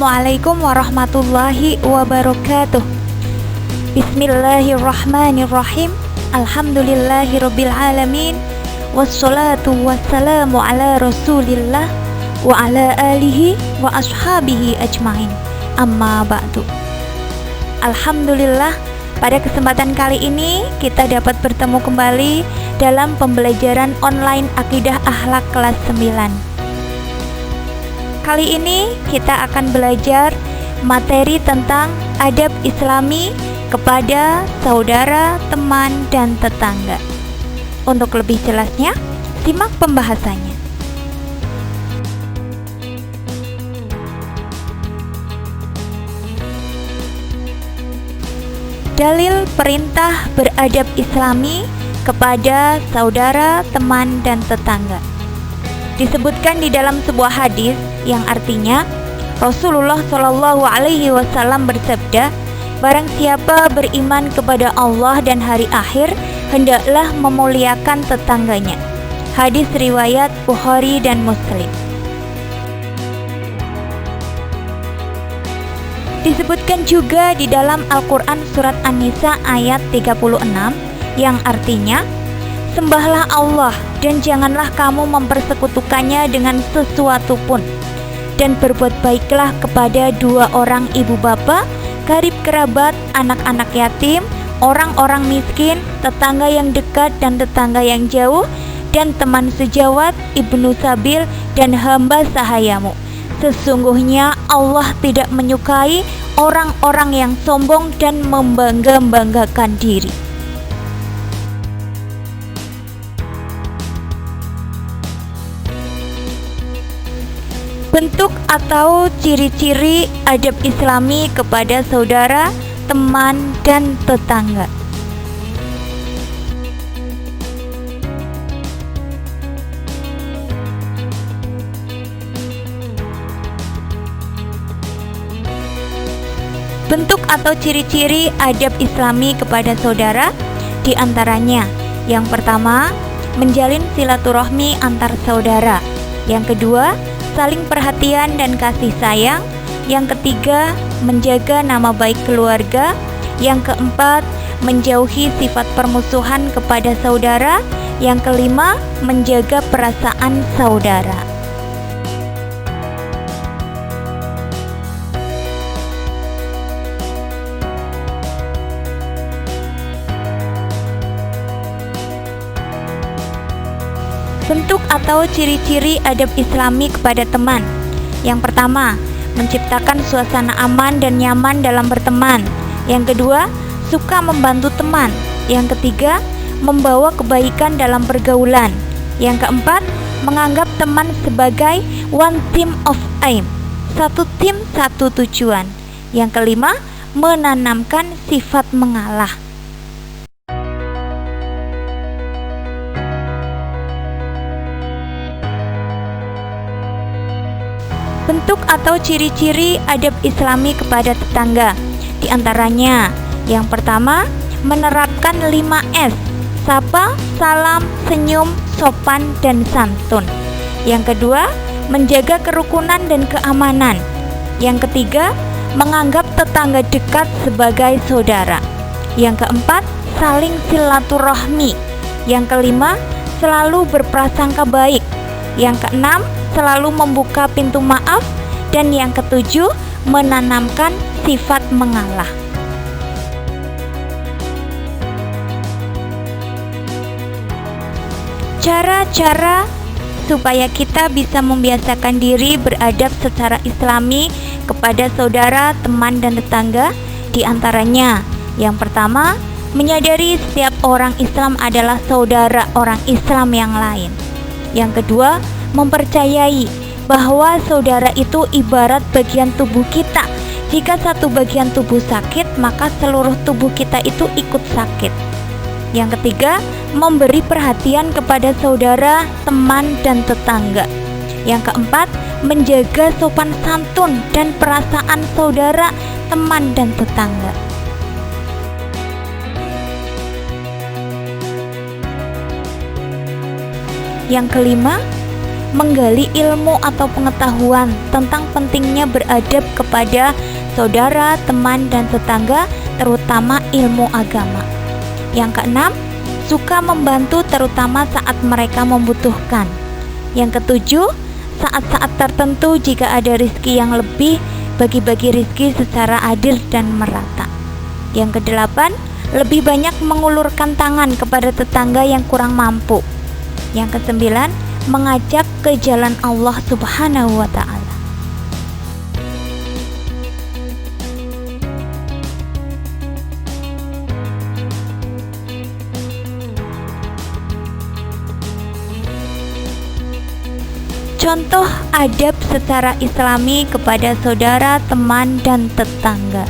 Assalamualaikum warahmatullahi wabarakatuh. Bismillahirrahmanirrahim. Alhamdulillahirabbil alamin. Wassalatu wassalamu ala Rasulillah wa ala alihi wa ashabihi ajmain. Amma ba'du. Alhamdulillah, pada kesempatan kali ini kita dapat bertemu kembali dalam pembelajaran online Akidah Akhlak kelas 9. Kali ini kita akan belajar materi tentang adab Islami kepada saudara, teman, dan tetangga. Untuk lebih jelasnya, simak pembahasannya. Dalil perintah beradab Islami kepada saudara, teman, dan tetangga. Disebutkan di dalam sebuah hadis yang artinya Rasulullah Shallallahu Alaihi Wasallam bersabda, barang siapa beriman kepada Allah dan hari akhir, hendaklah memuliakan tetangganya. Hadis riwayat Bukhari dan Muslim. Disebutkan juga di dalam Al-Quran surat An-Nisa ayat 36 yang artinya, sembahlah Allah dan janganlah kamu mempersekutukannya dengan sesuatu pun, dan berbuat baiklah kepada dua orang ibu bapa, karib kerabat, anak-anak yatim, orang-orang miskin, tetangga yang dekat dan tetangga yang jauh, dan teman sejawat, ibnu sabil, dan hamba sahayamu. Sesungguhnya Allah tidak menyukai orang-orang yang sombong dan membangga-banggakan diri. Bentuk atau ciri-ciri adab Islami kepada saudara, teman, dan tetangga. Bentuk atau ciri-ciri adab Islami kepada saudara, di antaranya yang pertama, menjalin silaturahmi antar saudara. Yang kedua, saling perhatian dan kasih sayang. Yang ketiga, menjaga nama baik keluarga. Yang keempat, menjauhi sifat permusuhan kepada saudara. Yang kelima, menjaga perasaan saudara. Bentuk atau ciri-ciri adab Islami kepada teman. Yang pertama, menciptakan suasana aman dan nyaman dalam berteman. Yang kedua, suka membantu teman. Yang ketiga, membawa kebaikan dalam pergaulan. Yang keempat, menganggap teman sebagai one team of aim, satu tim satu tujuan. Yang kelima, menanamkan sifat mengalah. Bentuk atau ciri-ciri adab Islami kepada tetangga. Di antaranya, yang pertama, menerapkan 5S, sapa, salam, senyum, sopan, dan santun. Yang kedua, menjaga kerukunan dan keamanan. Yang ketiga, menganggap tetangga dekat sebagai saudara. Yang keempat, saling silaturahmi. Yang kelima, selalu berprasangka baik. Yang keenam, selalu membuka pintu maaf. Dan yang ketujuh, menanamkan sifat mengalah. Cara-cara supaya kita bisa membiasakan diri beradab secara Islami kepada saudara, teman, dan tetangga, di antaranya yang pertama, menyadari setiap orang Islam adalah saudara orang Islam yang lain. Yang kedua, mempercayai bahwa saudara itu ibarat bagian tubuh kita. Jika satu bagian tubuh sakit, maka seluruh tubuh kita itu ikut sakit. Yang ketiga, memberi perhatian kepada saudara, teman, dan tetangga. Yang keempat, menjaga sopan santun dan perasaan saudara, teman, dan tetangga. Yang kelima, menggali ilmu atau pengetahuan tentang pentingnya beradab kepada saudara, teman, dan tetangga, terutama ilmu agama. Yang keenam, suka membantu terutama saat mereka membutuhkan. Yang ketujuh, saat-saat tertentu jika ada rizki yang lebih, bagi-bagi rizki secara adil dan merata. Yang kedelapan, lebih banyak mengulurkan tangan kepada tetangga yang kurang mampu. Yang kesembilan, mengajak ke jalan Allah Subhanahu wa Ta'ala. Contoh adab secara Islami kepada saudara, teman, dan tetangga.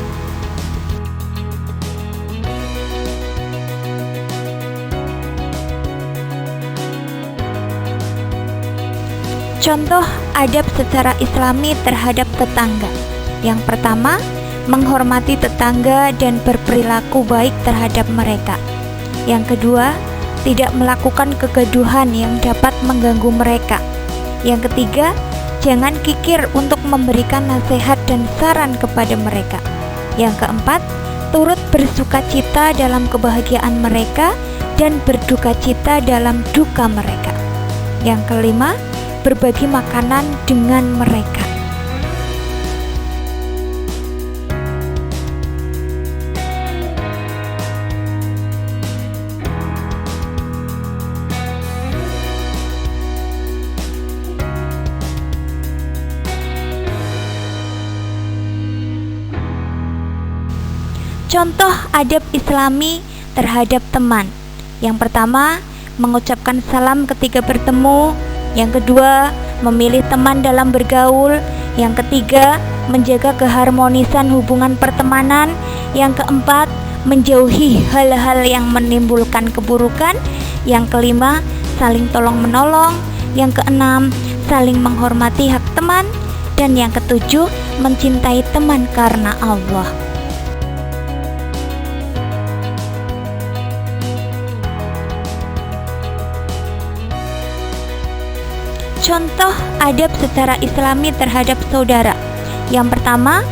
Contoh adab secara Islami terhadap tetangga. Yang pertama, menghormati tetangga dan berperilaku baik terhadap mereka. Yang kedua, tidak melakukan kegaduhan yang dapat mengganggu mereka. Yang ketiga, jangan kikir untuk memberikan nasihat dan saran kepada mereka. Yang keempat, turut bersukacita dalam kebahagiaan mereka dan berdukacita dalam duka mereka. Yang kelima, berbagi makanan dengan mereka. Contoh adab Islami terhadap teman. Yang pertama, mengucapkan salam ketika bertemu. Yang kedua, memilih teman dalam bergaul. Yang ketiga, menjaga keharmonisan hubungan pertemanan. Yang keempat, menjauhi hal-hal yang menimbulkan keburukan. Yang kelima, saling tolong-menolong. Yang keenam, saling menghormati hak teman. Dan yang ketujuh, mencintai teman karena Allah. Contoh adab secara Islami terhadap saudara. Yang pertama,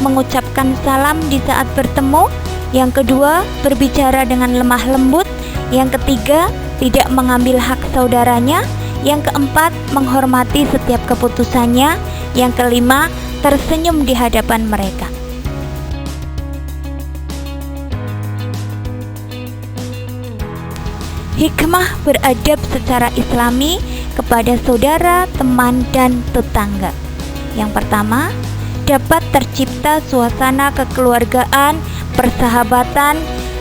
mengucapkan salam di saat bertemu. Yang kedua, berbicara dengan lemah lembut. Yang ketiga, tidak mengambil hak saudaranya. Yang keempat, menghormati setiap keputusannya. Yang kelima, tersenyum di hadapan mereka. Hikmah beradab secara Islami kepada saudara, teman, dan tetangga. Yang pertama, dapat tercipta suasana kekeluargaan, persahabatan,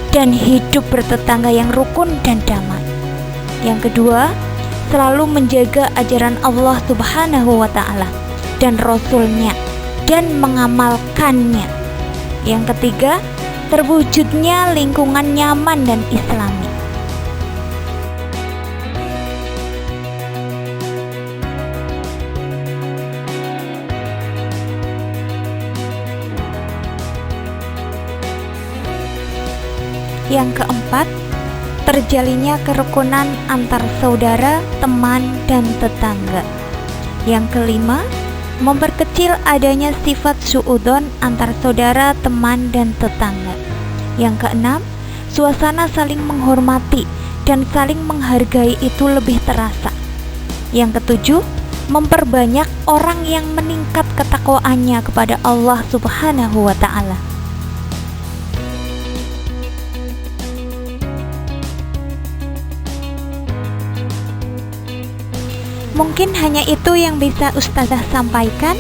dan hidup bertetangga yang rukun dan damai. Yang kedua, selalu menjaga ajaran Allah Subhanahu wa Ta'ala dan Rasul-Nya dan mengamalkannya. Yang ketiga, terwujudnya lingkungan nyaman dan Islami. Yang keempat, terjalinnya kerukunan antar saudara, teman, dan tetangga. Yang kelima, memperkecil adanya sifat suudzon antar saudara, teman, dan tetangga. Yang keenam, suasana saling menghormati dan saling menghargai itu lebih terasa. Yang ketujuh, memperbanyak orang yang meningkat ketakwaannya kepada Allah Subhanahu wa Ta'ala. Mungkin hanya itu yang bisa Ustazah sampaikan.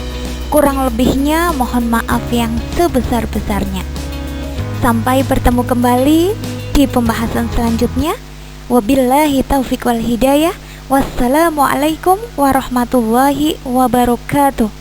Kurang lebihnya mohon maaf yang sebesar-besarnya. Sampai bertemu kembali di pembahasan selanjutnya. Wabillahi taufiq wal hidayah. Wassalamualaikum warahmatullahi wabarakatuh.